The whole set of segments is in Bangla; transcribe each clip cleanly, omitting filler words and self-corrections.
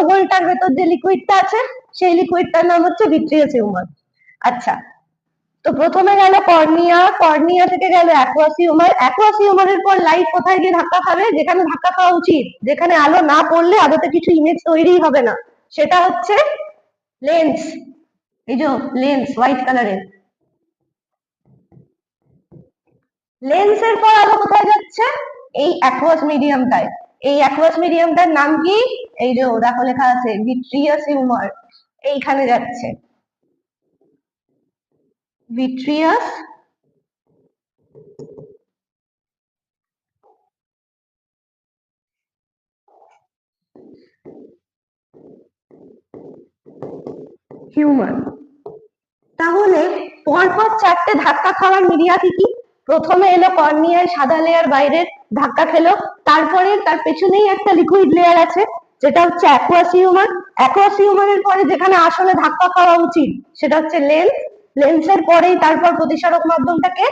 গোলটার ভেতর যে লিকুইডটা আছে সেই লিকুইডটার নাম হচ্ছে ভিট্রিয়াস হিউমার। আচ্ছা, তো প্রথমে গেল কর্নিয়া, কর্নিয়া থেকে গেল অ্যাকুয়াস হিউমার, অ্যাকুয়াস হিউমারের পর লাইট কোথায় গিয়ে ধাক্কা খাবে, যেখানে ধাক্কা খাওয়া উচিত, যেখানে আলো না পড়লে আদতে কিছু ইমেজ তৈরি হবে না, সেটা হচ্ছে লেন্স। এই যে লেন্স হোয়াইট কালারের, লেন্সের পর আলো কোথায় যাচ্ছে, এই অ্যাকুয়াস মিডিয়ামটায়। এই অ্যাকুয়াস মিডিয়ামটার নাম কি, এই যে দেখো লেখা আছে ভিট্রিয়াস হিউমার, এইখানে যাচ্ছে ভিট্রিয়াস হিউমার। তাহলে পরপর চারটে ধাক্কা খাওয়ার মিডিয়া কি কি, প্রথমে এলো কর্নিয়ার সাদা লেয়ার বাইরের ধাক্কা খেলো, তারপরে তার পেছনেই একটা লিকুইড লেয়ার আছে যেটা হচ্ছে অ্যাকুয়াস হিউমার, অ্যাকুয়াস হিউমারের পরে যেখানে আসলে ধাক্কা খাওয়া উচিত সেটা হচ্ছে লেন্স, লেন্সের পরেই তারপর প্রতিসারক মাধ্যমটাকে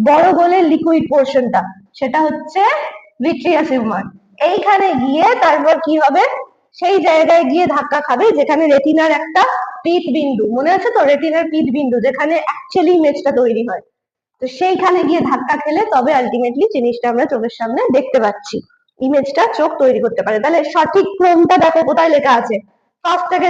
বড় গোলের লিকুইড পোর্শনটা, সেটা হচ্ছে ভিট্রিয়াস হিউমার। এইখানে গিয়ে তারপর কি হবে, সেই জায়গায় গিয়ে ধাক্কা খাবে যেখানে রেটিনার একটা পিট বিন্দু, মনে আছে তো রেটিনার পিট বিন্দু যেখানে অ্যাকচুয়ালি ইমেজটা তৈরি হয়, তো সেইখানে গিয়ে ধাক্কা খেলে তবে আলটিমেটলি জিনিসটা আমরা চোখের সামনে দেখতে পাচ্ছি, ইমেজটা চোখ তৈরি করতে পারে। তাহলে সঠিক ক্রমটা দেখো কোথায় লেখা আছে, ফার্স্ট থেকে